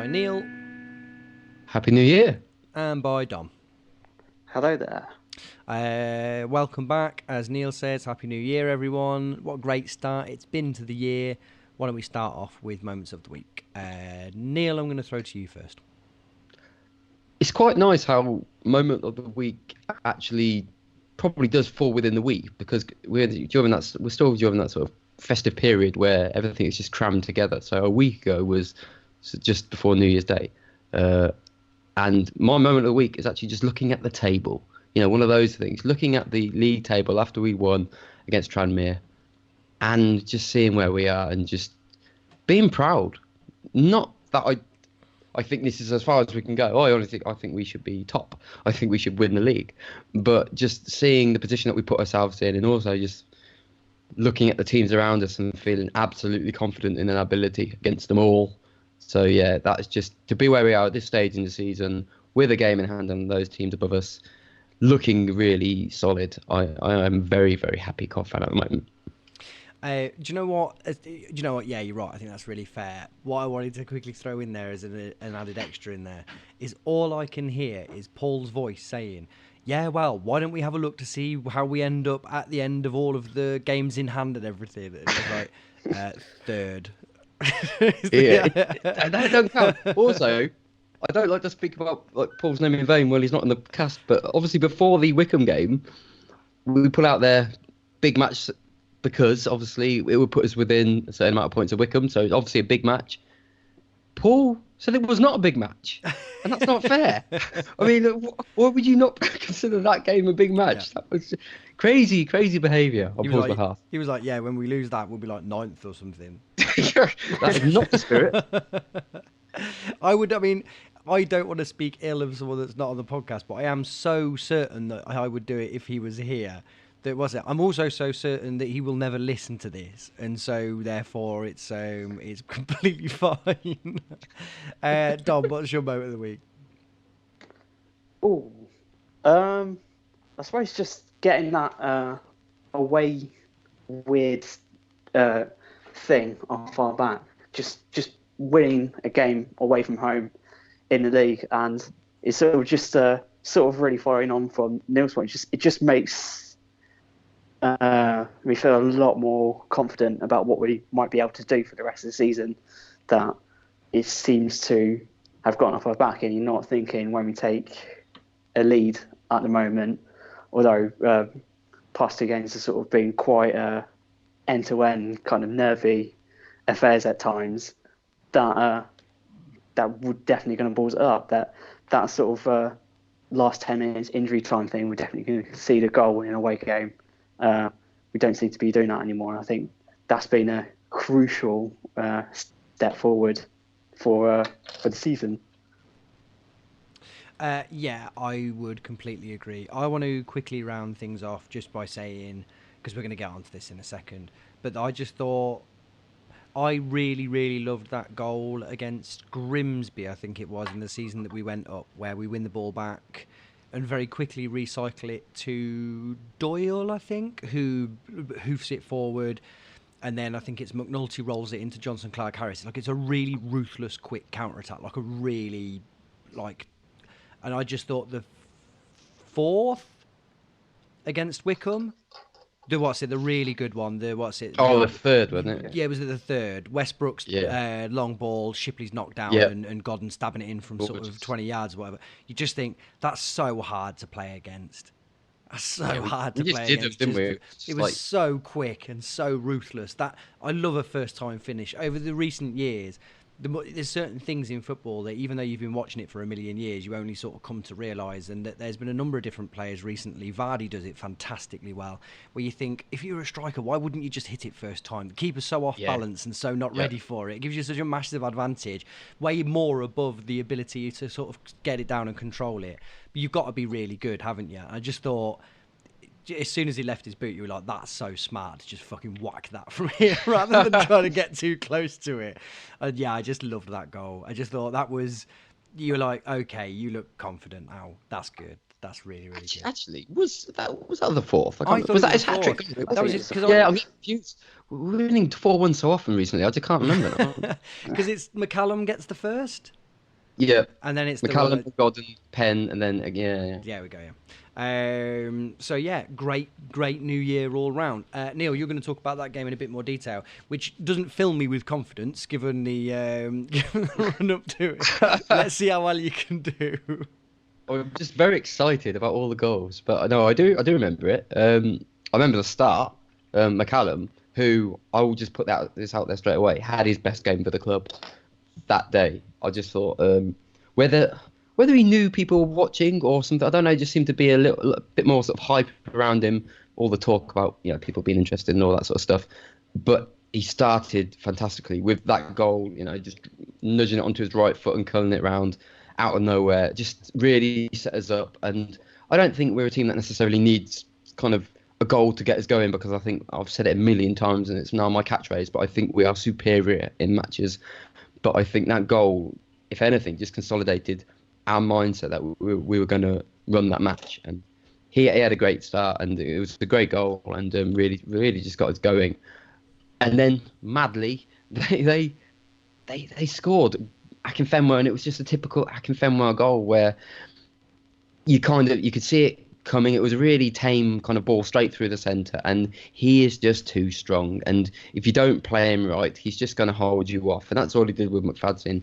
by Neil. Happy New Year. And by Dom. Hello there. Welcome back. As Neil says, Happy New Year, everyone. What a great start it's been to the year. Why don't we start off with Moments of the Week? Neil, I'm going to throw to you first. It's quite nice how Moment of the Week actually probably does fall within the week, because we're still during that sort of festive period where everything is just crammed together. So a week ago was just before New Year's Day. And my moment of the week is actually just looking at the table. You know, one of those things, looking at the league table after we won against Tranmere and just seeing where we are and just being proud. Not that I think this is as far as we can go. I think we should be top. I think we should win the league. But just seeing the position that we put ourselves in, and also just looking at the teams around us and feeling absolutely confident in our ability against them all. So yeah, that's just to be where we are at this stage in the season with a game in hand and those teams above us looking really solid. I am very, very happy Cov fan at the moment. Do you know what? Yeah, you're right. I think that's really fair. What I wanted to quickly throw in there as an added extra in there is all I can hear is Paul's voice saying, yeah, well, why don't we have a look to see how we end up at the end of all of the games in hand and everything? And it's like, third. Yeah, that don't count. Also, I don't like to speak about Paul's name in vain while he's not in the cast, but obviously before the Wickham game, we put out their big match because obviously it would put us within a certain amount of points of Wickham, so it's obviously a big match. Paul said it was not a big match, and that's not fair. I mean, why would you not consider that game a big match? Yeah. That was crazy behaviour on Paul's behalf. He was like, yeah, when we lose that, we'll be like 9th or something. That is not the spirit. I don't want to speak ill of someone that's not on the podcast, but I am so certain that I would do it if he was here. I'm also so certain that he will never listen to this, and so therefore it's completely fine. Dom, what's your moment of the week? Oh, I suppose just getting that away weird thing off our back, just winning a game away from home in the league, and it's sort of really following on from Neil's point. It just makes we feel a lot more confident about what we might be able to do for the rest of the season. That it seems to have gotten off our back, and you're not thinking when we take a lead at the moment, although past two games have sort of been quite end-to-end kind of nervy affairs at times, that would definitely going to balls it up. That sort of last 10 minutes injury time thing, we're definitely going to see the goal in an away game. We don't seem to be doing that anymore. And I think that's been a crucial step forward for the season. Yeah, I would completely agree. I want to quickly round things off just by saying, because we're going to get onto this in a second, but I just thought I really, really loved that goal against Grimsby, I think it was, in the season that we went up, where we win the ball back and very quickly recycle it to Doyle, I think, who hoofs it forward. And then I think it's McNulty rolls it into Johnson Clark-Harris. Like, it's a really ruthless, quick counter-attack. Like, a really, And I just thought the fourth against Wickham, the really good one, the third, wasn't it? Yeah, was it the third? Westbrook's long ball, Shipley's knocked down, and Godden stabbing it in from sort of 20 yards or whatever. You just think, that's so hard to play against. That's so hard to play against. Didn't we? It was so quick and so ruthless. That I love a first-time finish. Over the recent years, there's certain things in football that even though you've been watching it for a million years, you only sort of come to realise, and that there's been a number of different players recently. Vardy does it fantastically well, where you think, if you're a striker, why wouldn't you just hit it first time? The keeper's so off balance and so not ready for it. It gives you such a massive advantage, way more above the ability to sort of get it down and control it. But you've got to be really good, haven't you? I just thought, as soon as he left his boot, you were like, that's so smart to just fucking whack that from here rather than trying to get too close to it. And yeah, I just loved that goal. I just thought that was, you were like, okay, you look confident now. That's good. That's really, really good. Actually, was that the fourth? I thought was that his fourth. hat trick? I'm confused. We're winning 4-1 so often recently. I just can't remember. Because it's McCallum gets the first. Yeah. And then it's McCallum, Godden, Penn, and then yeah. There we go. Yeah. So yeah, great New Year all round. Neil, you're going to talk about that game in a bit more detail, which doesn't fill me with confidence given the given the run up to it. Let's see how well you can do. I'm just very excited about all the goals, but no, I do remember it. I remember the start. McCallum, who I will just put this out there straight away, had his best game for the club that day. I just thought whether he knew people were watching or something, I don't know. It just seemed to be a bit more sort of hype around him. All the talk about people being interested and all that sort of stuff, but he started fantastically with that goal. Just nudging it onto his right foot and curling it round out of nowhere. Just really set us up. And I don't think we're a team that necessarily needs kind of a goal to get us going, because I think I've said it a million times and it's now my catchphrase, but I think we are superior in matches. But I think that goal, if anything, just consolidated our mindset that we were going to run that match. And he had a great start, and it was a great goal, and really just got us going. And then madly, they scored Akinfenwa, and it was just a typical Akinfenwa goal where you could see it coming. It was a really tame kind of ball straight through the centre, and he is just too strong. And if you don't play him right, he's just going to hold you off. And that's all he did with McFadzean.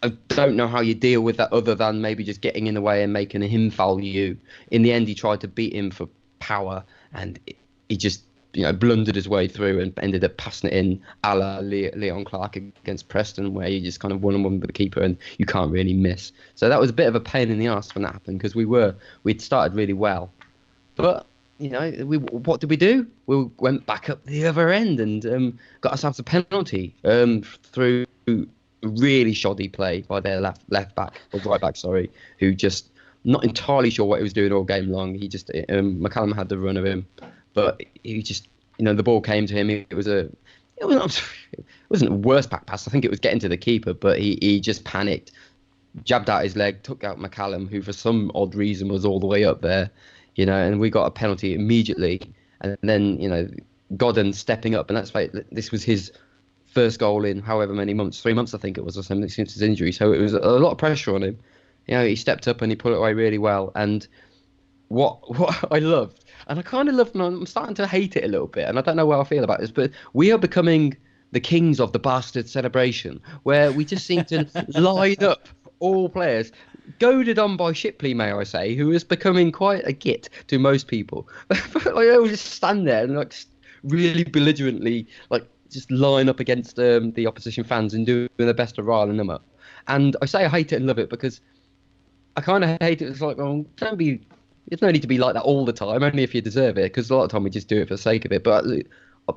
I don't know how you deal with that other than maybe just getting in the way and making him foul you. In the end, he tried to beat him for power, and he just blundered his way through and ended up passing it in a la Leon Clark against Preston, where you just kind of one-on-one with the keeper and you can't really miss. So that was a bit of a pain in the arse when that happened, because we'd started really well. But, what did we do? We went back up the other end and got ourselves a penalty through really shoddy play by their left back, or right back, sorry, who just not entirely sure what he was doing all game long. He just, McCallum had the run of him. But he just, the ball came to him. It wasn't a worse back pass. I think it was getting to the keeper, but he just panicked, jabbed out his leg, took out McCallum, who for some odd reason was all the way up there, and we got a penalty immediately. And then, Godden stepping up, and that's like, this was his first goal in however many months, 3 months I think it was, or something, since his injury. So it was a lot of pressure on him. He stepped up and he put it away really well. And what I loved, and I kind of loved, and I'm starting to hate it a little bit, and I don't know how I feel about this, but we are becoming the kings of the bastard celebration, where we just seem to line up all players, goaded on by Shipley, may I say, who is becoming quite a git to most people. But I always just stand there and really belligerently just line up against the opposition fans and doing the best of riling them up. And I say I hate it and love it because I kind of hate it. It's like, well, there's no need to be like that all the time, only if you deserve it, because a lot of the time we just do it for the sake of it. But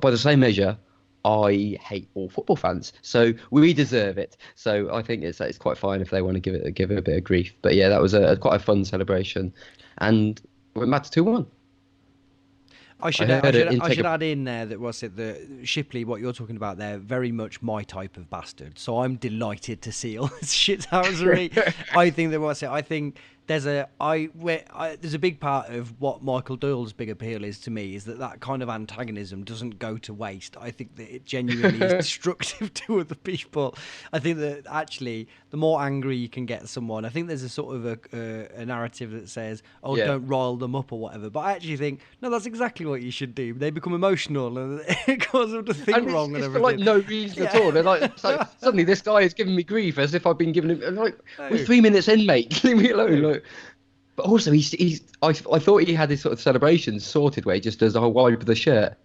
by the same measure, I hate all football fans, so we deserve it. So I think it's quite fine if they want to give it a bit of grief. But yeah, that was quite a fun celebration, and we went back to 2-1. I should add in there that the Shipley, what you're talking about there, very much my type of bastard. So I'm delighted to see all this shithousery. I think there's a big part of what Michael Doyle's big appeal is to me, is that kind of antagonism doesn't go to waste. I think that it genuinely is destructive to other people. I think that actually the more angry you can get someone, I think there's a sort of a narrative that says, don't rile them up or whatever. But I actually think, no, that's exactly what you should do. They become emotional and it causes them to think wrong and everything. For no reason at all. They're like, suddenly this guy is giving me grief as if I've been giving him, we're 3 minutes in, mate. Leave me alone. But also, I thought he had this sort of celebration sorted where he just does a whole wipe of the shirt.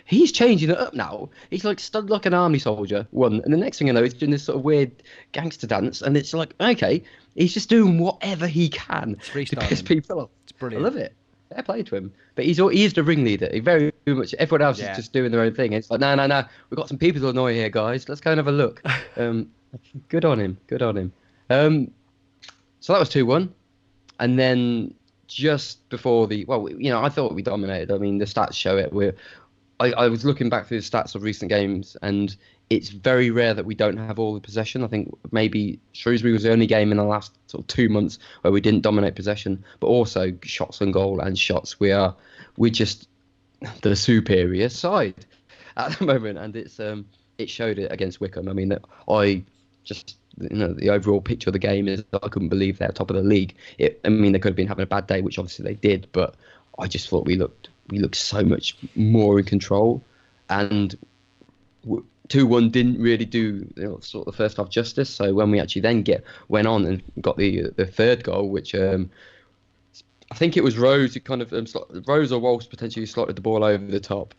He's changing it up now. He's stood like an army soldier, and the next thing I know, he's doing this sort of weird gangster dance, and it's like, okay, he's just doing whatever he can to piss people off. It's brilliant. I love it. Fair play to him. But he is the ringleader. He very much. Everyone else is just doing their own thing. It's like, no. We've got some people to annoy here, guys. Let's go and have a look. Good on him. So that was 2-1. And then just before I thought we dominated. I mean, the stats show it. I was looking back through the stats of recent games, and it's very rare that we don't have all the possession. I think maybe Shrewsbury was the only game in the last sort of 2 months where we didn't dominate possession, but also shots on goal and shots. We're just the superior side at the moment, and it showed it against Wickham. I mean, I just the overall picture of the game is I couldn't believe they're top of the league. I mean, they could have been having a bad day, which obviously they did, but I just thought we looked so much more in control, and 2-1 didn't really do sort of the first half justice. So when we actually then went on and got the third goal, which I think it was Rose who kind of Rose or Walsh potentially slotted the ball over the top.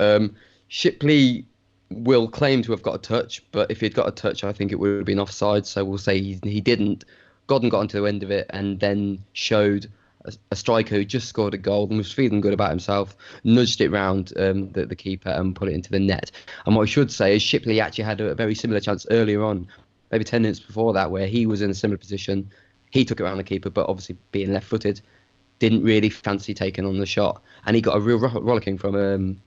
Shipley will claim to have got a touch, but if he'd got a touch, I think it would have been offside. So we'll say he didn't. Godden got onto the end of it and then showed a striker who just scored a goal and was feeling good about himself, nudged it round the keeper and put it into the net. And what I should say is Shipley actually had a very similar chance earlier on, maybe 10 minutes before that, where he was in a similar position. He took it around the keeper, but obviously being left-footed, didn't really fancy taking on the shot. And he got a real rollicking from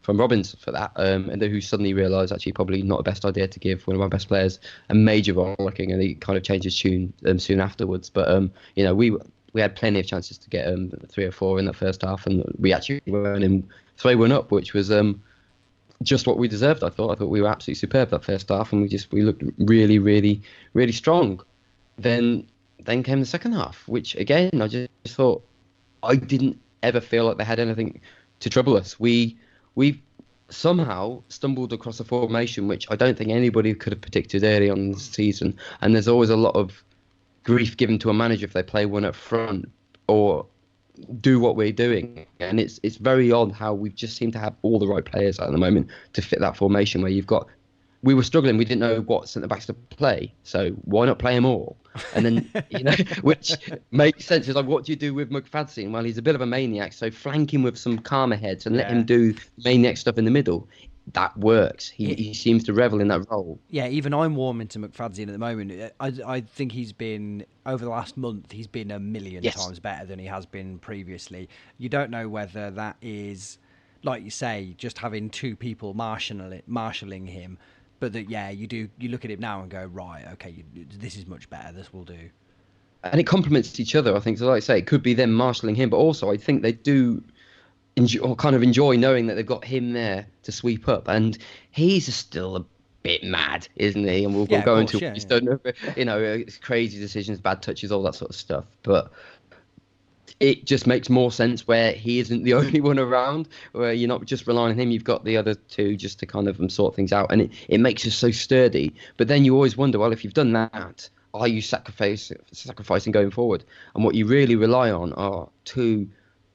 Robbins for that, and who suddenly realised actually probably not the best idea to give one of our best players a major rollicking, and he kind of changed his tune soon afterwards. But we had plenty of chances to get 3 or 4 in that first half, and we actually went in 3-1 up, which was just what we deserved. I thought we were absolutely superb that first half, and we looked really, really, really strong. Then came the second half, which again I just thought I didn't ever feel like they had anything to trouble us. We somehow stumbled across a formation which I don't think anybody could have predicted early on in the season, and there's always a lot of grief given to a manager if they play one up front or do what we're doing. And it's very odd how we just seem to have all the right players at the moment to fit that formation, where we were struggling, we didn't know what centre-backs to play, so why not play them all? And then, which makes sense. It's like, what do you do with McFadzean? Well, he's a bit of a maniac, so flank him with some calmer heads and let him do maniac stuff in the middle. That works. He seems to revel in that role. Yeah, even I'm warming to McFadzean at the moment. I think he's been, over the last month, he's been a million times better than he has been previously. You don't know whether that is, like you say, just having 2 people marshalling him, but that, you look at him now and go, right, okay, this is much better, this will do. And it complements each other, I think. So like I say, it could be them marshalling him, but also I think they do enjoy knowing that they've got him there to sweep up, and he's still a bit mad, isn't he? And we'll go into it's crazy decisions, bad touches, all that sort of stuff. But it just makes more sense where he isn't the only one around, where you're not just relying on him. You've got the other 2 just to kind of sort things out, and it makes us so sturdy. But then you always wonder, well, if you've done that, are you sacrificing going forward? And what you really rely on are 2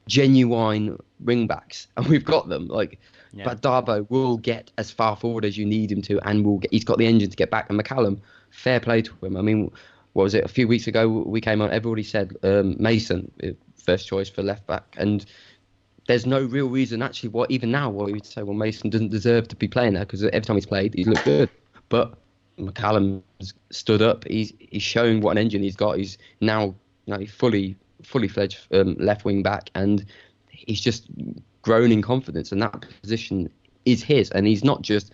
genuine wing backs, and we've got them. But Darbo will get as far forward as you need him to, and he's got the engine to get back. And McCallum, fair play to him. I mean, what was it, a few weeks ago we came on, everybody said Mason first choice for left back, and there's no real reason actually even now why we'd say, well, Mason doesn't deserve to be playing there, because every time he's played he's looked good. But McCallum's stood up, he's shown what an engine he's got. He's now fully fledged left wing back, and he's just grown in confidence, and that position is his, and he's not just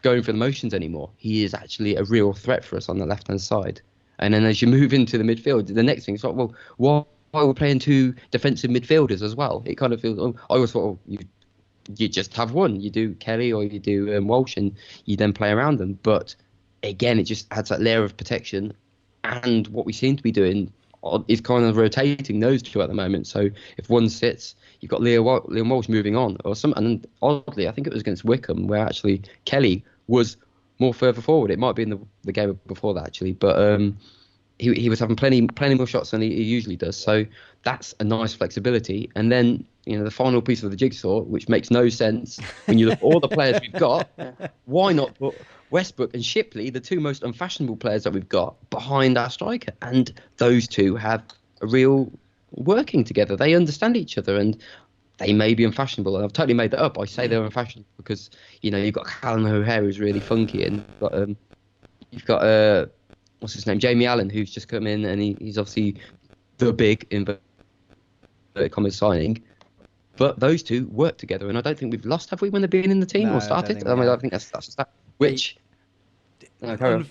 going for the motions anymore. He is actually a real threat for us on the left hand side. And then as you move into the midfield, the next thing is like, well, why are we playing 2 defensive midfielders as well? It kind of feels, I always thought, you just have one, you do Kelly or you do Walsh, and you then play around them. But again, it just adds that layer of protection, and what we seem to be doing is kind of rotating those 2 at the moment. So if one sits, you've got Liam Walsh moving on, and oddly, I think it was against Wickham, where actually Kelly was more further forward. It might have been the game before that actually, but he was having plenty more shots than he usually does. So that's a nice flexibility. And then the final piece of the jigsaw, which makes no sense when you look at all the players we've got. Why not put Westbrook and Shipley, the 2 most unfashionable players that we've got, behind our striker? And those 2 have a real working together. They understand each other, and they may be unfashionable. And I've totally made that up. I say they're unfashionable because you've got Callum O'Hare, who's really funky, and you've got what's his name, Jamie Allen, who's just come in, and he's obviously the big inverted commas signing. But those 2 work together, and I don't think we've lost, have we, when they've been in the team or started? I think that's that. Which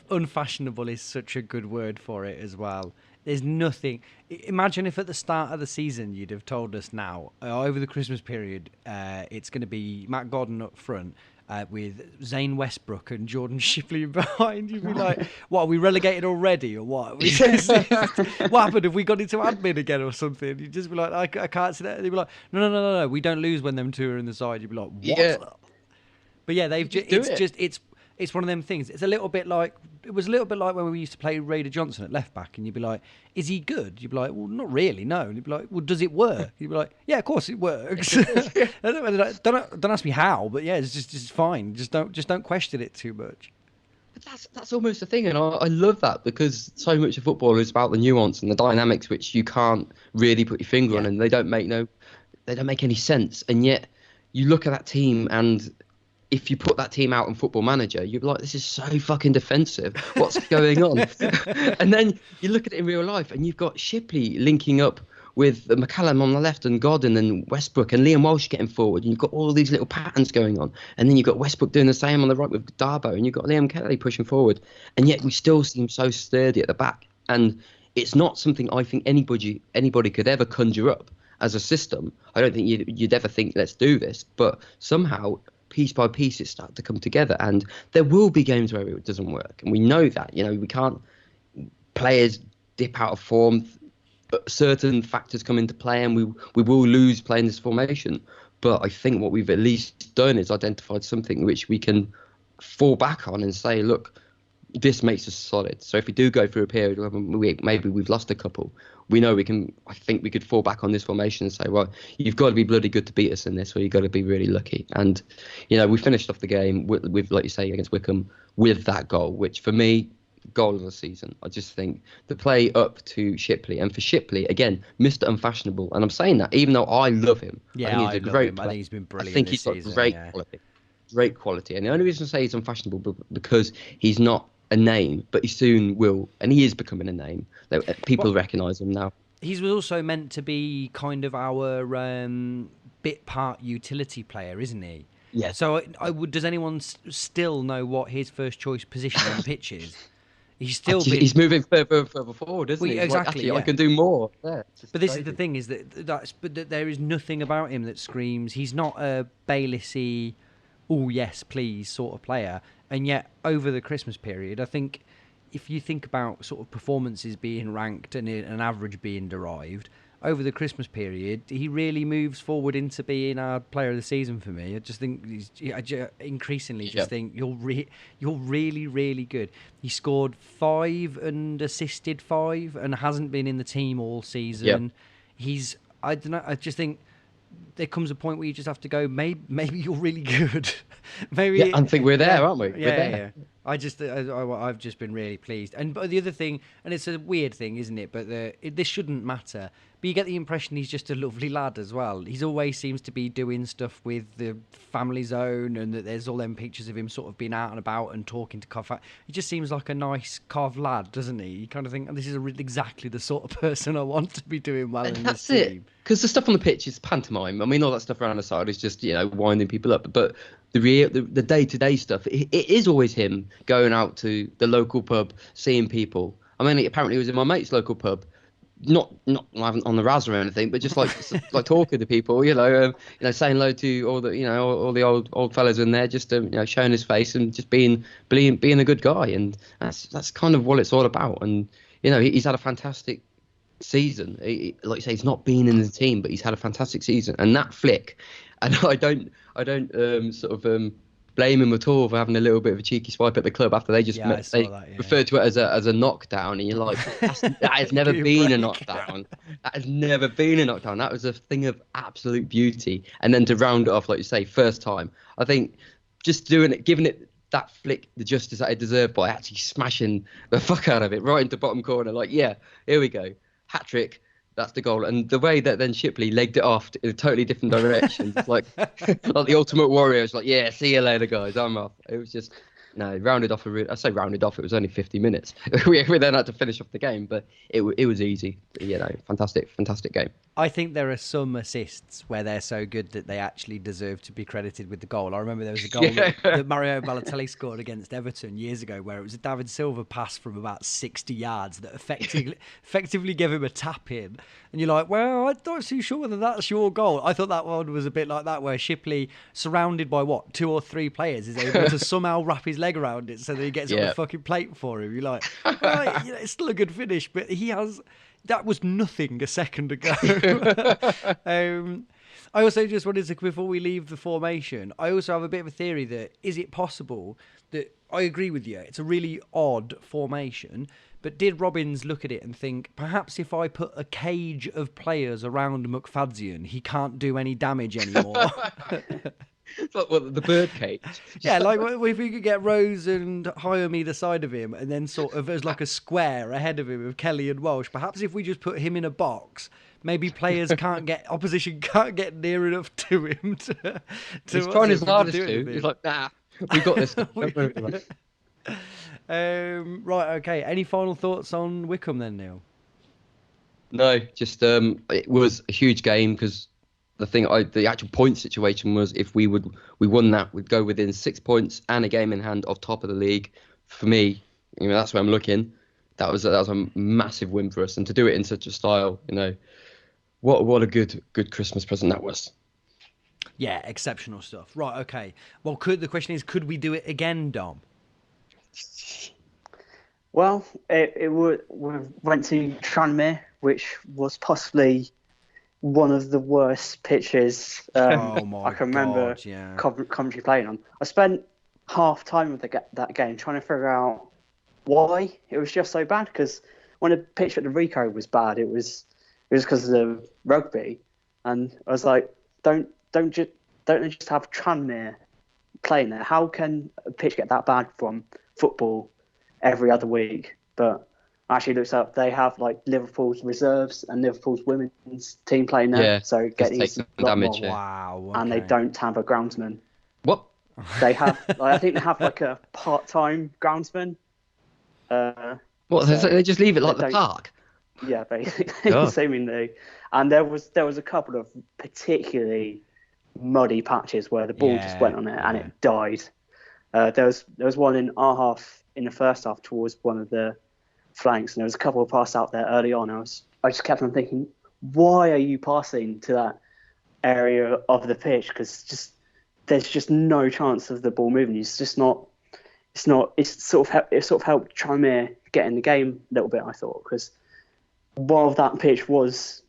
unfashionable is such a good word for it as well. There's nothing. Imagine if at the start of the season you'd have told us now, over the Christmas period, it's going to be Matt Godden up front, with Zane Westbrook and Jordan Shipley behind. You'd be like, what, are we relegated already or what? What happened? Have we got into admin again or something? You'd just be like, I can't see that. They'd be like, no, we don't lose when them two are in the side. You'd be like, what? Yeah. But yeah, it's one of them things. It was a little bit like when we used to play Raider Johnson at left back, and you'd be like, "Is he good?" You'd be like, "Well, not really, no." And you'd be like, "Well, does it work?" You'd be like, "Yeah, of course it works." don't ask me how, but yeah, it's just fine. Just don't question it too much. But that's almost the thing, and I love that, because so much of football is about the nuance and the dynamics which you can't really put your finger on, and they don't make any sense. And yet, you look at that team, and if you put that team out on Football Manager, you'd be like, this is so fucking defensive. What's going on? And then you look at it in real life, and you've got Shipley linking up with McCallum on the left, and Godden and Westbrook, and Liam Walsh getting forward. And you've got all these little patterns going on. And then you've got Westbrook doing the same on the right with Darbo, and you've got Liam Kelly pushing forward. And yet we still seem so sturdy at the back. And it's not something I think anybody could ever conjure up as a system. I don't think you'd ever think, let's do this. But somehow, piece by piece, it's starting to come together, and there will be games where it doesn't work, and we know that. We can't. Players dip out of form, certain factors come into play, and we will lose playing this formation. But I think what we've at least done is identified something which we can fall back on and say, look, this makes us solid. So if we do go through a period where maybe we've lost a couple, we know we can. I think we could fall back on this formation and say, well, you've got to be bloody good to beat us in this, or you've got to be really lucky. And we finished off the game with like you say, against Wycombe, with that goal, which for me, goal of the season. I just think the play up to Shipley, and for Shipley again, Mr. Unfashionable, and I'm saying that even though I love him. Yeah, I think he's a great player. I think he's been brilliant. I think he's got great quality, and the only reason I say he's unfashionable because he's not a name, but he soon will, and he is becoming a name. People recognise him now. He's also meant to be kind of our bit part utility player, isn't he? Yeah. So does anyone still know what his first choice position on the pitch is? He's moving further forward, isn't he? Exactly. I can do more. Yeah, but this is the thing: is that there is nothing about him that screams. He's not a Baylessy, oh yes, please sort of player. And yet, over the Christmas period, I think if you think about sort of performances being ranked and an average being derived, over the Christmas period, he really moves forward into being our player of the season for me. I just think increasingly think you're really, really good. He scored 5 and assisted 5 and hasn't been in the team all season. Yep. I don't know. I just think there comes a point where you just have to go, maybe you're really good. Maybe. I think we're there, aren't we? Yeah, we're there. Yeah. I've just been really pleased. But the other thing, and it's a weird thing, isn't it? But this shouldn't matter. But you get the impression he's just a lovely lad as well. He always seems to be doing stuff with the family zone, and that there's all them pictures of him sort of being out and about and talking to Cov. He just seems like a nice Cov lad, doesn't he? You kind of think, this is exactly the sort of person I want to be doing well in this team. That's it. Because the stuff on the pitch is pantomime. I mean, all that stuff around the side is just, winding people up. But the day-to-day stuff, it is always him going out to the local pub, seeing people. I mean, apparently he was in my mate's local pub, not on the Raz or anything, but just like talking to people, saying hello to all the old fellas in there, just showing his face and just being a good guy, and that's kind of what it's all about. And he's had a fantastic season. Like you say, he's not been in the team, but he's had a fantastic season. And that flick, and I don't blame him at all for having a little bit of a cheeky swipe at the club after they referred to it as a knockdown, and you're like, that has never been a knockdown. That has never been a knockdown. That was a thing of absolute beauty. And then to round it off, like you say, first time, I think just giving it that flick the justice that it deserved by actually smashing the fuck out of it right into bottom corner. Like, yeah, here we go, hat trick. That's the goal. And the way that then Shipley legged it off in a totally different direction, like the Ultimate Warrior. It's like, yeah, see you later, guys, I'm off. It was just, rounded off. I say rounded off, it was only 50 minutes. we then had to finish off the game, but it was easy. Fantastic game. I think there are some assists where they're so good that they actually deserve to be credited with the goal. I remember there was a goal that Mario Balotelli scored against Everton years ago where it was a David Silva pass from about 60 yards that effectively gave him a tap in. And you're like, well, I'm not too sure whether that's your goal. I thought that one was a bit like that where Shipley, surrounded by, 2 or 3 players, is able to somehow wrap his leg around it so that he gets on the fucking plate for him. You're like, well, it's still a good finish, but he has... That was nothing a second ago. I also just wanted to, before we leave the formation, I also have a bit of a theory that, is it possible that, I agree with you, it's a really odd formation, but did Robbins look at it and think, perhaps if I put a cage of players around McFadzean, he can't do any damage anymore? It's like the bird cage. Yeah, like if we could get Rose and Hyam either side of him, and then sort of as like a square ahead of him of Kelly and Walsh. Perhaps if we just put him in a box, maybe opposition can't get near enough to him. He's trying his hardest to. He's like, nah, we got this. Right, okay. Any final thoughts on Wickham then, Neil? No, just it was a huge game because. The actual point situation was if we won that, we'd go within 6 points and a game in hand of top of the league. For me, that's where I'm looking. That was a massive win for us, and to do it in such a style, what a good Christmas present that was. Yeah, exceptional stuff. Right, okay. Well, the question is, could we do it again, Dom? Well, we went to Tranmere, which was possibly one of the worst pitches I can remember Coventry playing on. I spent half time with that game trying to figure out why it was just so bad. Because when the pitch at the Rico was bad, it was because of the rugby, and I was like, don't just have Tranmere playing there? How can a pitch get that bad from football every other week? But actually looks up, they have like Liverpool's reserves and Liverpool's women's team playing there, so getting some damage. Wow, okay. And they don't have a groundsman. What? They have, I think they have like a part-time groundsman. What? So they just leave it like the park? Yeah, basically, seemingly. And there was a couple of particularly muddy patches where the ball just went on it and it died. There was one in our half in the first half towards one of the flanks, and there was a couple of passes out there early on. I just kept on thinking, why are you passing to that area of the pitch? Because there's just no chance of the ball moving. It's just not. It sort of helped Tranmere get in the game a little bit, I thought, because while that pitch was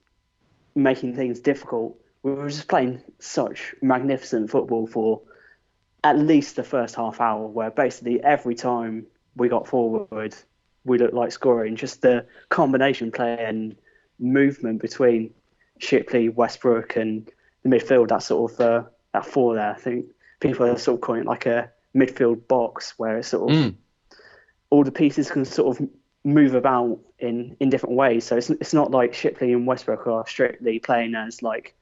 making things difficult, we were just playing such magnificent football for at least the first half hour, where basically every time we got forward, we looked like scoring. Just the combination play and movement between Shipley, Westbrook, and the midfield, that sort of that four there. I think people are sort of calling it like a midfield box, where it's sort of all the pieces can sort of move about in different ways. So it's not like Shipley and Westbrook are strictly playing as like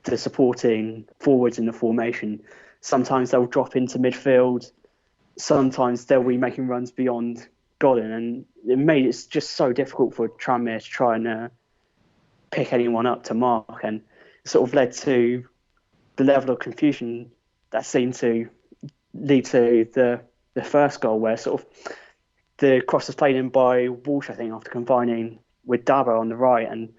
the supporting forwards in the formation. Sometimes they'll drop into midfield. Sometimes they'll be making runs beyond Godden, and it made it just so difficult for Tranmere to try and pick anyone up to mark, and it sort of led to the level of confusion that seemed to lead to the first goal, where sort of the cross was played in by Walsh, I think, after combining with Dabo on the right, and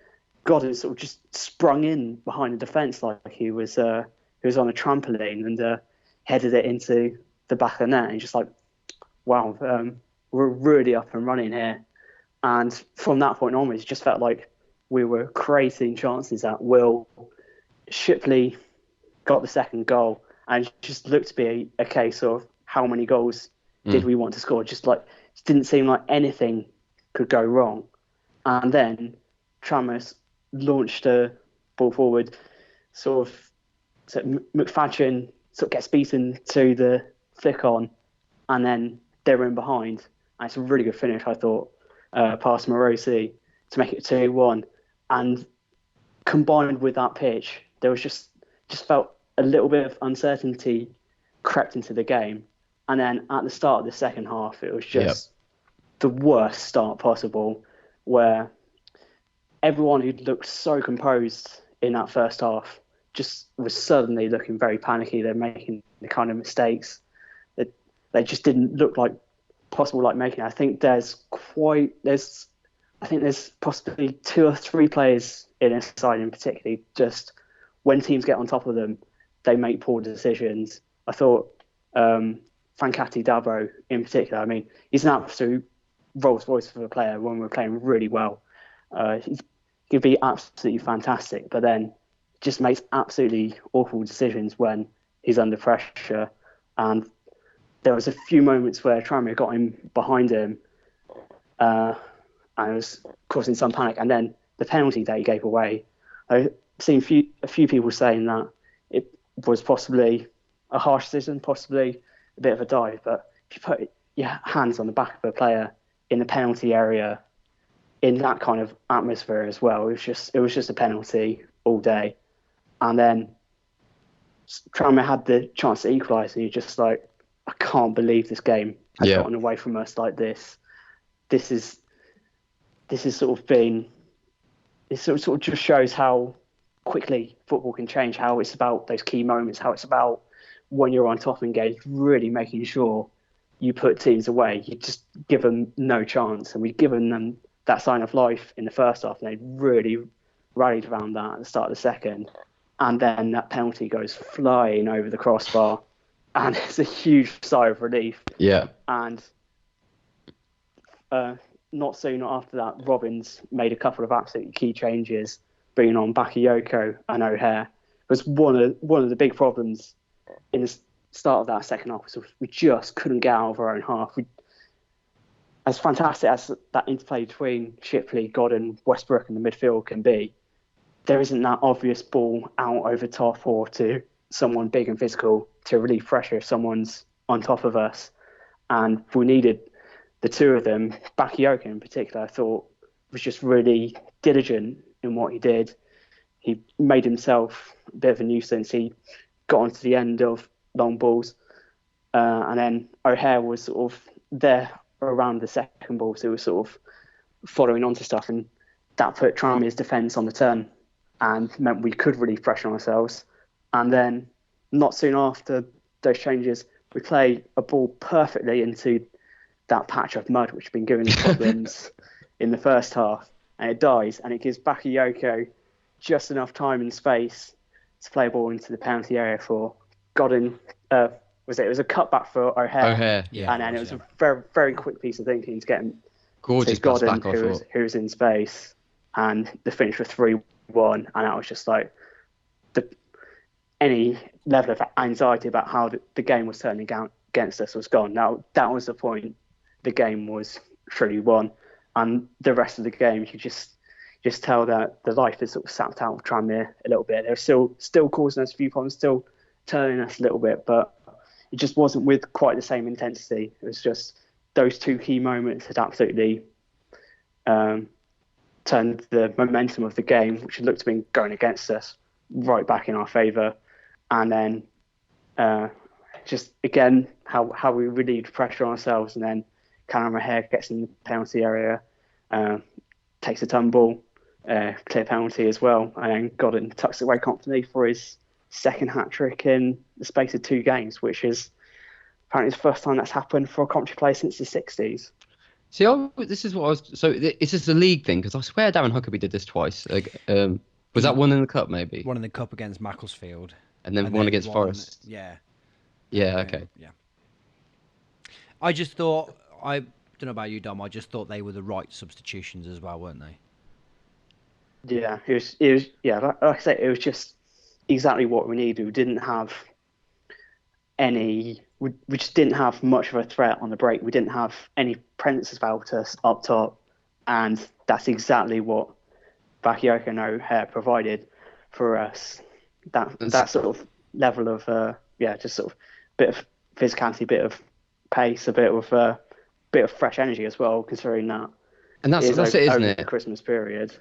Godden sort of just sprung in behind the defence like he was on a trampoline and headed it into the back of the net, and just like, wow, we're really up and running here. And from that point onwards, it just felt like we were creating chances at will. Shipley got the second goal, and it just looked to be a case of how many goals did we want to score. Just didn't seem like anything could go wrong. And then Tranmere launched a ball forward, so McFadzean sort of gets beaten to the flick on, and then they're in behind. And it's a really good finish, I thought, past Morosi to make it 2-1. And combined with that pitch, there was just felt a little bit of uncertainty crept into the game. And then at the start of the second half, it was just the worst start possible, where everyone who'd looked so composed in that first half just was suddenly looking very panicky. They're making the kind of mistakes that they just didn't look like possible like making. I think there's possibly 2 or 3 players in this side in particular. Just when teams get on top of them, they make poor decisions. I thought Hatty Dabo in particular. I mean, he's an absolute Rolls Royce for a player when we're playing really well. He could be absolutely fantastic, but then just makes absolutely awful decisions when he's under pressure. And there was a few moments where Tranmere got him behind him, and it was causing some panic. And then the penalty that he gave away, I've seen a few people saying that it was possibly a harsh decision, possibly a bit of a dive. But if you put your hands on the back of a player in the penalty area in that kind of atmosphere as well, it was just a penalty all day. And then Tranmere had the chance to equalise, and you're just like, I can't believe this game has gotten away from us like this. This is sort of been. It sort of just shows how quickly football can change. How it's about those key moments. How it's about when you're on top in games, really making sure you put teams away. You just give them no chance, and we've given them that sign of life in the first half, and they really rallied around that at the start of the second. And then that penalty goes flying over the crossbar, and it's a huge sigh of relief. Yeah. And not soon after that, Robbins made a couple of absolutely key changes, bringing on Bakayoko and O'Hare. It was one of the big problems in the start of that second half. So we just couldn't get out of our own half. As fantastic as that interplay between Shipley, Godden, Westbrook and the midfield can be, there isn't that obvious ball out over top or to someone big and physical to relieve pressure if someone's on top of us. And we needed the two of them. Bakayoko in particular, I thought, was just really diligent in what he did. He made himself a bit of a nuisance. He got onto the end of long balls. And then O'Hare was sort of there around the second ball, so he was sort of following on to stuff. And that put Tranmere's defence on the turn and meant we could relieve pressure on ourselves. And then not soon after those changes, we play a ball perfectly into that patch of mud which had been giving us problems in the first half, and it dies, and it gives Bakayoko just enough time and space to play a ball into the penalty area for Godden. It was a cutback for O'Hare, yeah, and then it was a very, very quick piece of thinking to get him gorgeous to Godden, back, who was in space, and the finish was 3-1, and that was just like any level of anxiety about how the game was turning against us was gone. Now that was the point. The game was truly won, and the rest of the game, you just tell that the life is sort of sapped out of Tranmere a little bit. They're still causing us a few problems, still turning us a little bit, but it just wasn't with quite the same intensity. It was just those two key moments had absolutely turned the momentum of the game, which had looked to be going against us, right back in our favour. And then just again how we relieved pressure on ourselves, and then Callum O'Hare gets in the penalty area, takes a tumble, clear penalty as well, and then Godden tucks it away confidently for his second hat-trick in the space of 2 games, which is apparently the first time that's happened for a Coventry player since the 60s. See, this is what I was. So is this a league thing? Because I swear Darren Huckabee did this twice. Was that one in the cup, maybe? One in the cup against Macclesfield. And then one against Forest. Yeah. Yeah, okay. Yeah. I just thought, I don't know about you, Dom, I just thought they were the right substitutions as well, weren't they? Yeah, it was like I say, it was just exactly what we needed. We didn't have we just didn't have much of a threat on the break. We didn't have any presence about us up top, and that's exactly what Bakayoko and O'Hare provided for us. That sort of level of just sort of bit of physicality, bit of pace, a bit of fresh energy as well, considering that. And that's it, isn't it? The Christmas period.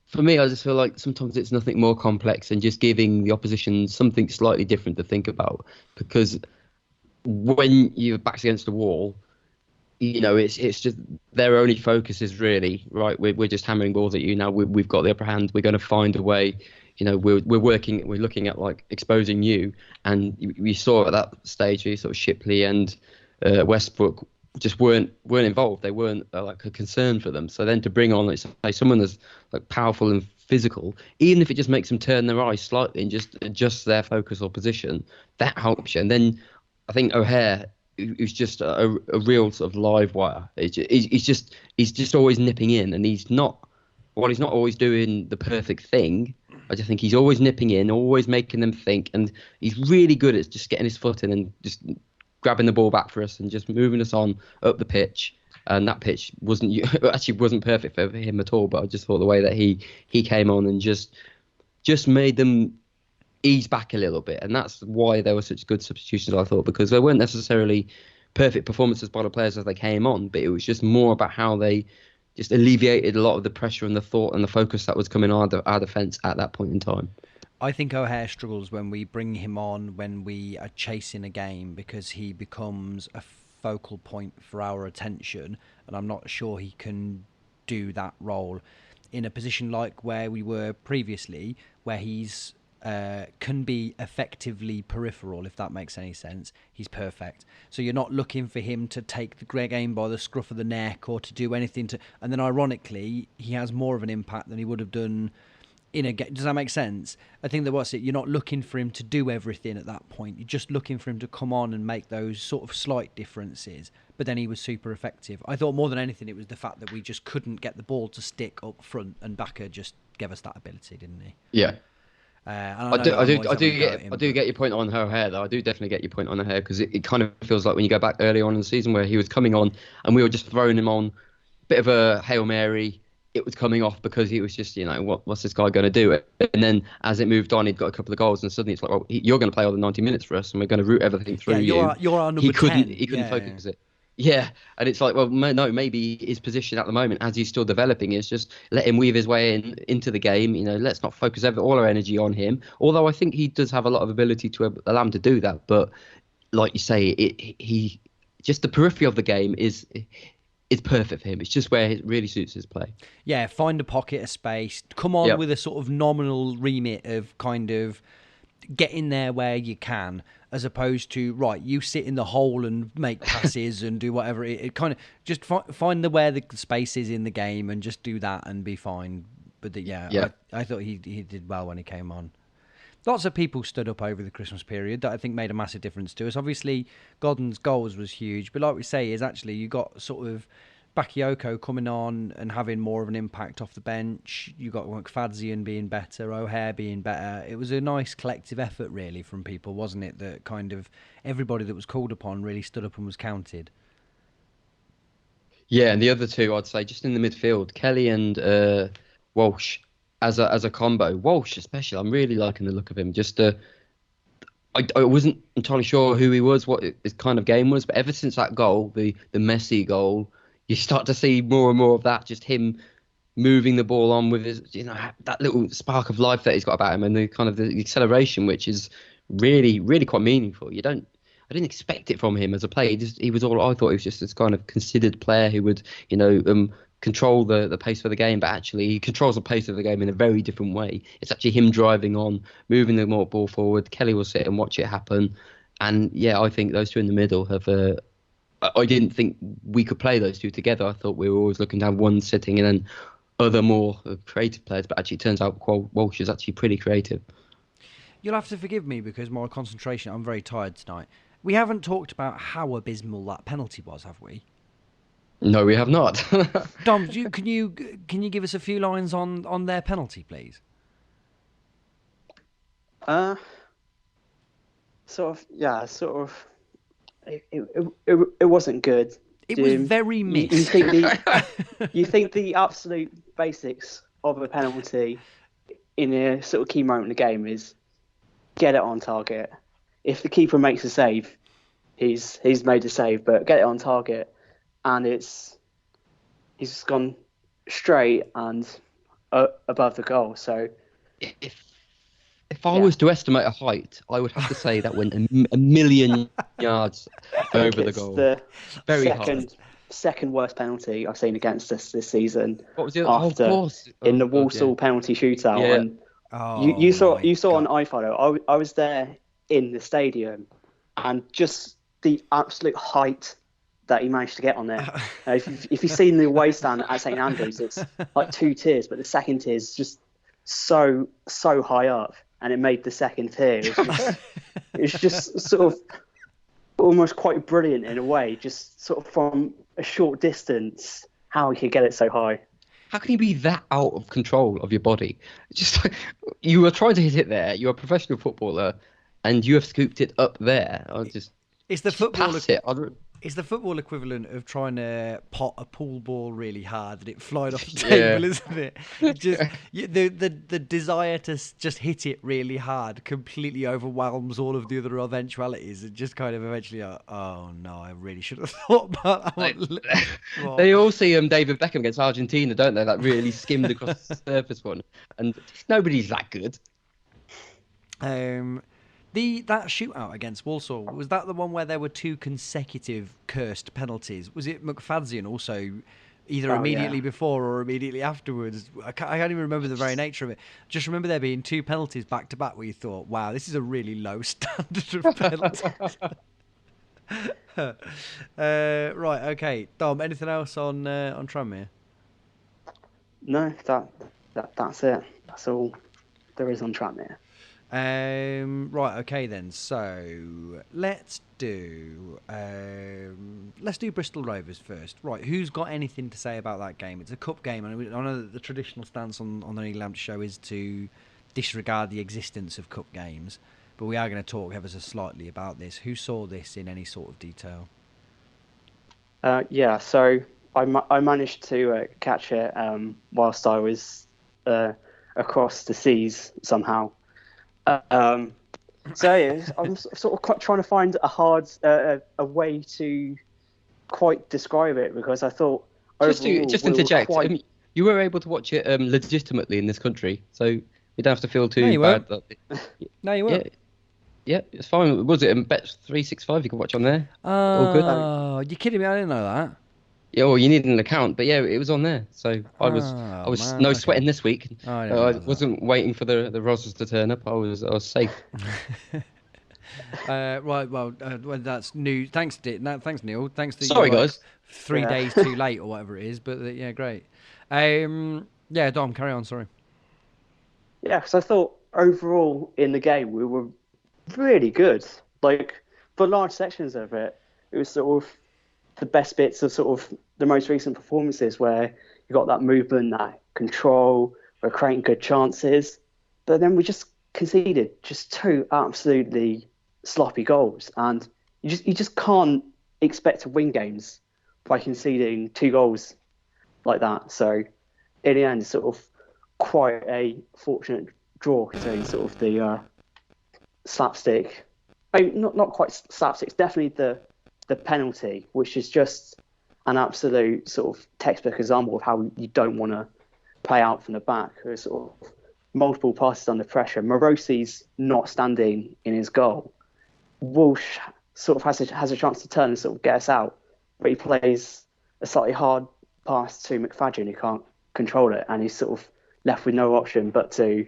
For me, I just feel like sometimes it's nothing more complex than just giving the opposition something slightly different to think about. Because when your back's against the wall, it's just their only focus is really right. We're just hammering balls at you now. We've got the upper hand. We're going to find a way. We're looking at like exposing you, and we saw at that stage, sort of Shipley and Westbrook just weren't involved. They weren't like a concern for them. So then to bring on, let's say, someone that's like powerful and physical, even if it just makes them turn their eyes slightly and just adjust their focus or position, that helps you. And then I think O'Hare, who's just a real sort of live wire. He's just always nipping in, and he's not always doing the perfect thing. I just think he's always nipping in, always making them think, and he's really good at just getting his foot in and just grabbing the ball back for us and just moving us on up the pitch. And that pitch wasn't perfect for him at all, but I just thought the way that he came on and just made them ease back a little bit, and that's why there were such good substitutions, I thought, because they weren't necessarily perfect performances by the players as they came on, but it was just more about how they just alleviated a lot of the pressure and the thought and the focus that was coming on our defence at that point in time. I think O'Hare struggles when we bring him on when we are chasing a game, because he becomes a focal point for our attention, and I'm not sure he can do that role in a position like where we were previously, where he's can be effectively peripheral, if that makes any sense. He's perfect. So you're not looking for him to take the game by the scruff of the neck or to do anything to... And then ironically, he has more of an impact than he would have done in a game. Does that make sense? I think that you're not looking for him to do everything at that point. You're just looking for him to come on and make those sort of slight differences. But then he was super effective. I thought more than anything it was the fact that we just couldn't get the ball to stick up front, and Bakker just gave us that ability, didn't he? Yeah. I do get your point on O'Hare, though. I do definitely get your point on O'Hare, because it kind of feels like when you go back early on in the season where he was coming on and we were just throwing him on, a bit of a Hail Mary. It was coming off because he was just, what's this guy going to do? And then as it moved on, he'd got a couple of goals, and suddenly it's like, well, you're going to play all the 90 minutes for us, and we're going to route everything through you. You're our number 10. He couldn't focus it. Yeah, and it's like, well, no, maybe his position at the moment, as he's still developing, is just let him weave his way into the game. Let's not focus all our energy on him. Although I think he does have a lot of ability to allow him to do that. But like you say, he just the periphery of the game is perfect for him. It's just where it really suits his play. Yeah, find a pocket of space. Come on with a sort of nominal remit of kind of get in there where you can, as opposed to, right, you sit in the hole and make passes and do whatever. It kind of just find where the space is in the game and just do that and be fine. But I thought he did well when he came on. Lots of people stood up over the Christmas period that I think made a massive difference to us. Obviously, Godden's goals was huge, but like we say, is actually you got sort of Bakayoko coming on and having more of an impact off the bench. You got McFadzean being better, O'Hare being better. It was a nice collective effort, really, from people, wasn't it? That kind of everybody that was called upon really stood up and was counted. Yeah, and the other two, I'd say, just in the midfield, Kelly and Walsh as a combo. Walsh, especially, I'm really liking the look of him. Just I wasn't entirely sure who he was, what his kind of game was, but ever since that goal, the Messi goal, you start to see more and more of that, just him moving the ball on with his, that little spark of life that he's got about him, and the kind of the acceleration, which is really, really quite meaningful. I didn't expect it from him as a player. I thought he was just this kind of considered player who would, control the pace of the game, but actually he controls the pace of the game in a very different way. It's actually him driving on, moving the ball forward. Kelly will sit and watch it happen. And yeah, I think those two in the middle have I didn't think we could play those two together. I thought we were always looking to have one sitting and then other more creative players, but actually it turns out Walsh is actually pretty creative. You'll have to forgive me because my concentration, I'm very tired tonight. We haven't talked about how abysmal that penalty was, have we? No, we have not. Dom, can you give us a few lines on their penalty, please? It wasn't good. It was very mixed. You think the absolute basics of a penalty in a sort of key moment in the game is get it on target. If the keeper makes a save, he's made a save, but get it on target, and he's just gone straight and above the goal. So if I was to estimate a height, I would have to say that went a million yards over the goal. The very second hard. second worst penalty I've seen against us this season. What was it? Oh, of After course. in Oh the God, yeah. Walsall penalty shootout, Yeah. and Oh my you saw on God. iPhoto. I was there in the stadium, and just the absolute height that he managed to get on there. If you've seen the away stand at St Andrews, it's like 2 tiers, but the second tier is just so high up, and it made the second tier. It's just sort of almost quite brilliant in a way, just sort of from a short distance, how he could get it so high. How can you be that out of control of your body? Just like, you were trying to hit it there. You're a professional footballer, and you have scooped it up there. It's the football. Pass it. It's the football equivalent of trying to pot a pool ball really hard and it flying off the table, isn't it? The desire to just hit it really hard completely overwhelms all of the other eventualities. And just kind of eventually, oh no, I really should have thought about that one. They all see David Beckham against Argentina, don't they? That really skimmed across the surface one, and nobody's that good. That shootout against Walsall, was that the one where there were 2 consecutive cursed penalties? Was it McFadzean also either immediately before or immediately afterwards? I can't even remember the very nature of it. Just remember there being 2 penalties back to back where you thought, wow, this is a really low standard of penalties. Right, okay. Dom, anything else on Tranmere? No, that's it. That's all there is on Tranmere. Right, okay then. So let's do Bristol Rovers first. Right, who's got anything to say about that game? It's a cup game, and I know that the traditional stance on the Neil Lamb show is to disregard the existence of cup games, but we are going to talk ever so slightly about this. Who saw this in any sort of detail? Yeah, so I managed to catch it whilst I was across the seas somehow. So yeah, I'm sort of trying to find a way to quite describe it, because I thought just interject. You were able to watch it legitimately in this country, so you don't have to feel too bad. No, you weren't. Yeah, it's fine. Was it Bet365? You can watch on there. All good. Oh, you're kidding me! I didn't know that. Yeah, well, you need an account, but yeah, it was on there. So I was sweating this week. I wasn't waiting for the Rosses to turn up. I was safe. Right, well, that's new. Thanks, Neil. Thanks to Sorry, you, guys. 3 days too late or whatever it is. But yeah, great. Yeah, Dom, carry on. Sorry. Yeah, because I thought overall in the game we were really good. Like for large sections of it, it was sort of the best bits of sort of the most recent performances where you got that movement, that control, we're creating good chances. But then we just conceded just 2 absolutely sloppy goals, and you just can't expect to win games by conceding 2 goals like that. So in the end, it's sort of quite a fortunate draw considering sort of the slapstick. Not quite slapstick. It's definitely the penalty, which is just an absolute sort of textbook example of how you don't want to play out from the back. There's sort of multiple passes under pressure. Morosi's not standing in his goal. Walsh sort of has a chance to turn and sort of get us out, but he plays a slightly hard pass to McFadzean who can't control it, and he's sort of left with no option but to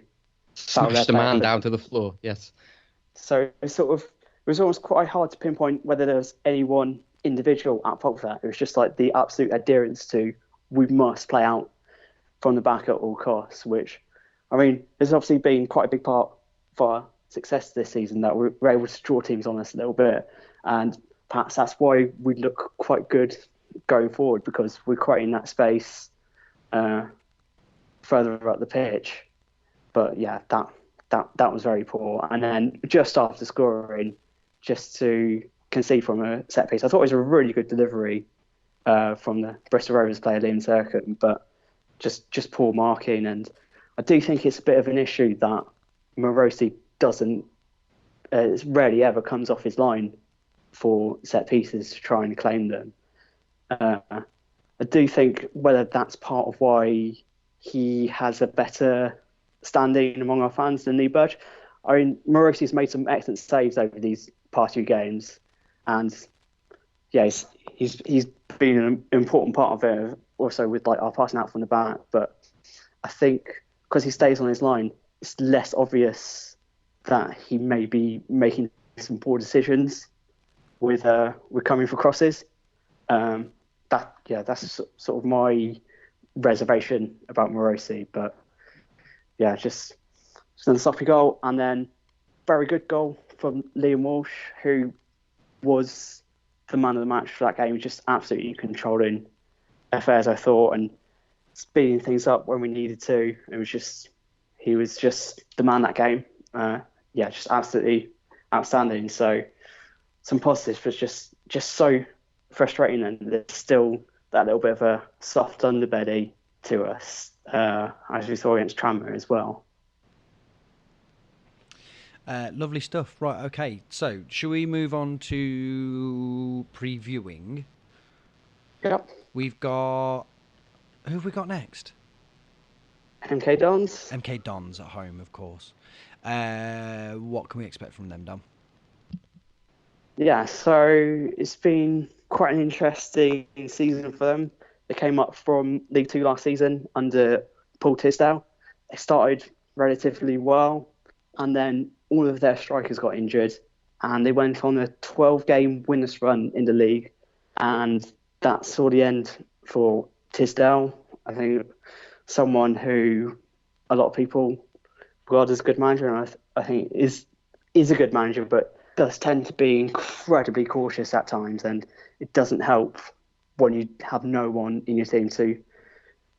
smash the man down to the floor. Yes. So it was almost quite hard to pinpoint whether there was any one individual at fault for that. It was just like the absolute adherence to we must play out from the back at all costs, which, I mean, has obviously been quite a big part for our success this season, that we're able to draw teams on us a little bit. And perhaps that's why we look quite good going forward, because we're creating that space further up the pitch. But yeah, that was very poor. And then just after scoring, just to concede from a set piece, I thought it was a really good delivery from the Bristol Rovers player Liam Turcombe, but just poor marking. And I do think it's a bit of an issue that Morosi doesn't rarely ever comes off his line for set pieces to try and claim them. I do think whether that's part of why he has a better standing among our fans than Lee Burge. I mean, Morosi's made some excellent saves over these past few games, and yeah, he's been an important part of it. Also with like our passing out from the back, but I think because he stays on his line, it's less obvious that he may be making some poor decisions with coming for crosses. That's sort of my reservation about Morosi. But yeah, just a sloppy goal, and then very good goal from Liam Walsh, who was the man of the match for that game, just absolutely controlling affairs, I thought, and speeding things up when we needed to. He was just the man that game. Just absolutely outstanding. So some positives was just so frustrating, and there's still that little bit of a soft underbelly to us, as we saw against Tranmere as well. Lovely stuff. Right, okay. So, shall we move on to previewing? Yep. We've got... Who have we got next? MK Dons. MK Dons at home, of course. What can we expect from them, Dom? Yeah, so it's been quite an interesting season for them. They came up from League Two last season under Paul Tisdale. They started relatively well, and then all of their strikers got injured, and they went on a 12-game winless run in the league, and that saw the end for Tisdale. I think someone who a lot of people regard as a good manager, and I think is a good manager, but does tend to be incredibly cautious at times, and it doesn't help when you have no one in your team to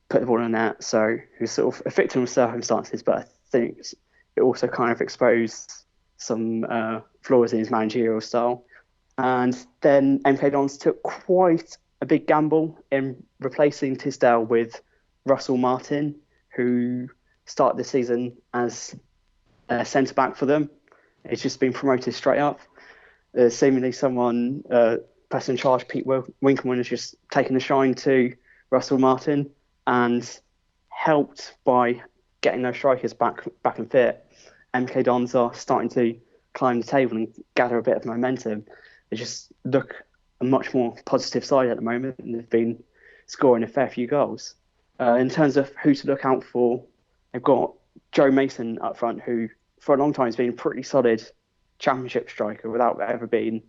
put the ball in net. So he's sort of a victim of circumstances, but I think it also kind of exposed some flaws in his managerial style. And then MK Dons took quite a big gamble in replacing Tisdale with Russell Martin, who started the season as a centre-back for them. It's just been promoted straight up. Seemingly someone, person in charge, Pete Winkleman, has just taken a shine to Russell Martin, and helped by getting those strikers back and fit. MK Dons are starting to climb the table and gather a bit of momentum. They just look a much more positive side at the moment, and they've been scoring a fair few goals. In terms of who to look out for, they've got Joe Mason up front, who for a long time has been a pretty solid championship striker without ever being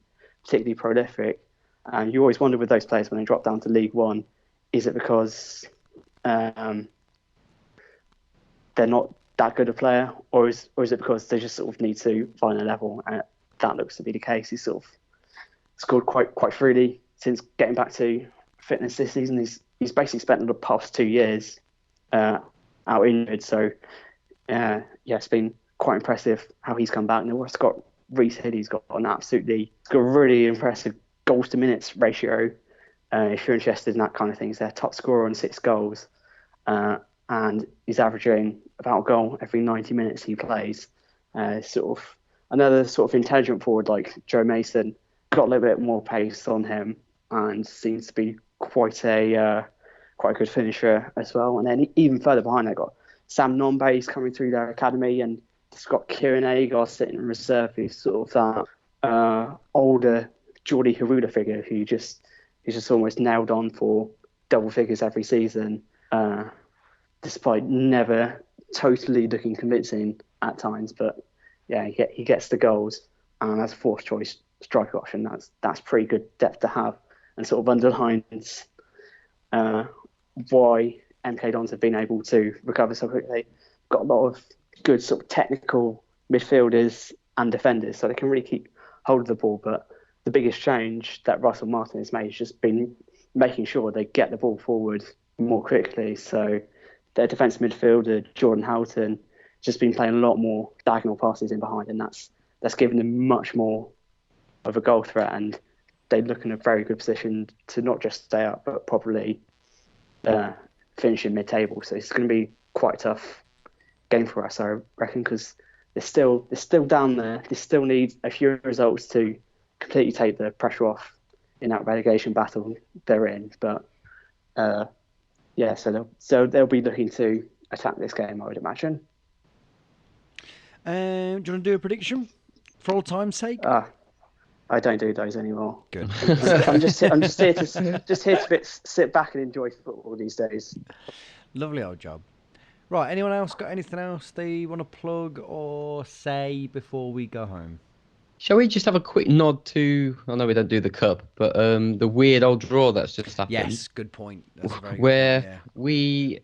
particularly prolific. And you always wonder with those players when they drop down to League One, is it because they're not that good a player, or is it because they just sort of need to find a level? And that looks to be the case. He's sort of scored quite freely since getting back to fitness this season. He's basically spent the past 2 years out injured. So it's been quite impressive how he's come back. And they've also got Reece Hiddy's got a really impressive goals to minutes ratio. If you're interested in that kind of thing, he's their top scorer on 6 goals, and he's averaging about a goal every 90 minutes he plays. Sort of another sort of intelligent forward like Joe Mason, got a little bit more pace on him, and seems to be quite a good finisher as well. And then even further behind, they've got Sam Nombe coming through their academy, and it's got Kieran Agar sitting in reserve, who's sort of that older Geordie Haruda figure who's just almost nailed on for double figures every season, despite never totally looking convincing at times. But yeah, he gets the goals, and as a fourth choice striker option, that's pretty good depth to have, and sort of underlines why MK Dons have been able to recover so quickly. Got a lot of good sort of technical midfielders and defenders, so they can really keep hold of the ball. But the biggest change that Russell Martin has made has just been making sure they get the ball forward more quickly. So their defensive midfielder, Jordan Houghton, just been playing a lot more diagonal passes in behind, and that's given them much more of a goal threat, and they look in a very good position to not just stay up, but probably finish in mid-table. So it's going to be quite a tough game for us, I reckon, because they're still down there. They still need a few results to completely take the pressure off in that relegation battle they're in. But so they'll be looking to attack this game, I would imagine. Do you want to do a prediction for old time's sake? I don't do those anymore. Good. I'm just here to sit back and enjoy football these days. Lovely old job. Right, anyone else got anything else they want to plug or say before we go home? Shall we just have a quick nod to, I know we don't do the cup, but the weird old draw that's just happened. Yes, good point. That's a very good where point, yeah.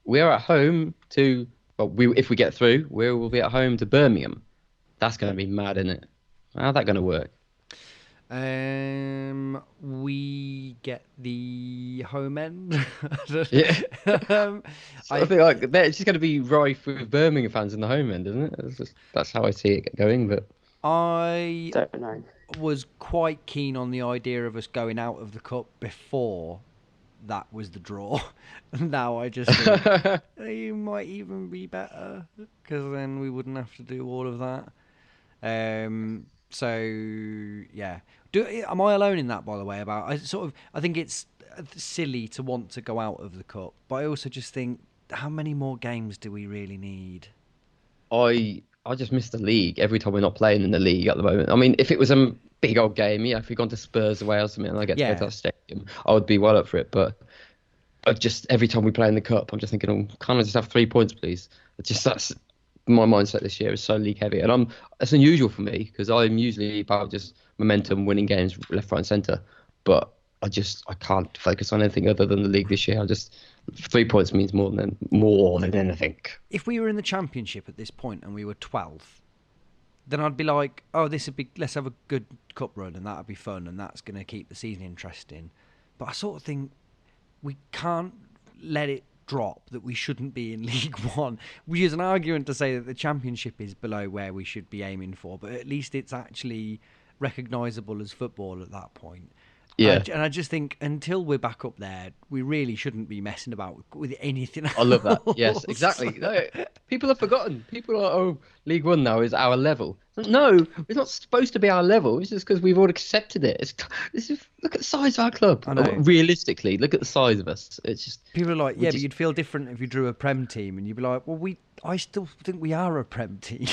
we are at home to, if we get through, we will be at home to Birmingham. That's going to be mad, isn't it? How's that going to work? We get the home end. Yeah. I think like it's just going to be rife with Birmingham fans in the home end, isn't it? That's how I see it going. But I don't know. Was quite keen on the idea of us going out of the cup before that was the draw. Now I just think it might even be better because then we wouldn't have to do all of that. So yeah, am I alone in that? By the way, I think it's silly to want to go out of the cup, but I also just think how many more games do we really need? I just miss the league every time we're not playing in the league at the moment. I mean, if it was a big old game, if we'd gone to Spurs away or something, and I get to go to that stadium, I would be well up for it. But just every time we play in the cup, I'm just thinking, can't I just have 3 points, please? That's my mindset this year is so league heavy, and it's unusual for me because I'm usually about just momentum, winning games left, right, and centre. But I can't focus on anything other than the league this year. 3 points means more than anything. If we were in the Championship at this point and we were 12th, then I'd be like, oh, let's have a good cup run and that'd be fun and that's going to keep the season interesting. But I sort of think we can't let it drop that we shouldn't be in League One. We use an argument to say that the Championship is below where we should be aiming for, but at least it's actually recognisable as football at that point. Yeah. And I just think until we're back up there, we really shouldn't be messing about with anything else. I love that. Yes, exactly. No, people have forgotten. People are, League One now is our level. No, it's not supposed to be our level. It's just because we've all accepted it. Look at the size of our club. I know. Realistically, look at the size of us. It's just people are like, but you'd feel different if you drew a Prem team, and you'd be like, well, I still think we are a Prem team.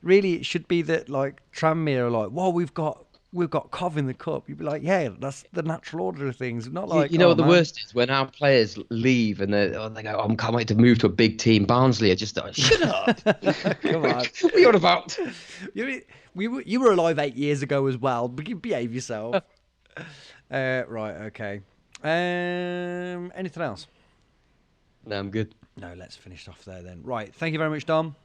Really, it should be that like Tranmere are like, well, we've got Cov in the cup. You'd be like, yeah, that's the natural order of things. Not like you know what the worst is when our players leave and they go, I can't wait to move to a big team. Barnsley are just shut up. Come on, what are you on about? You were alive 8 years ago as well. Behave yourself. Right, okay. Anything else? No, I'm good. No, let's finish off there then. Right, thank you very much, Dom.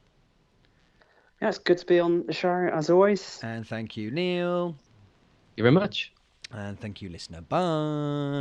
Yeah, it's good to be on the show as always. And thank you, Neil. Thank you very much. And thank you, listener. Bye.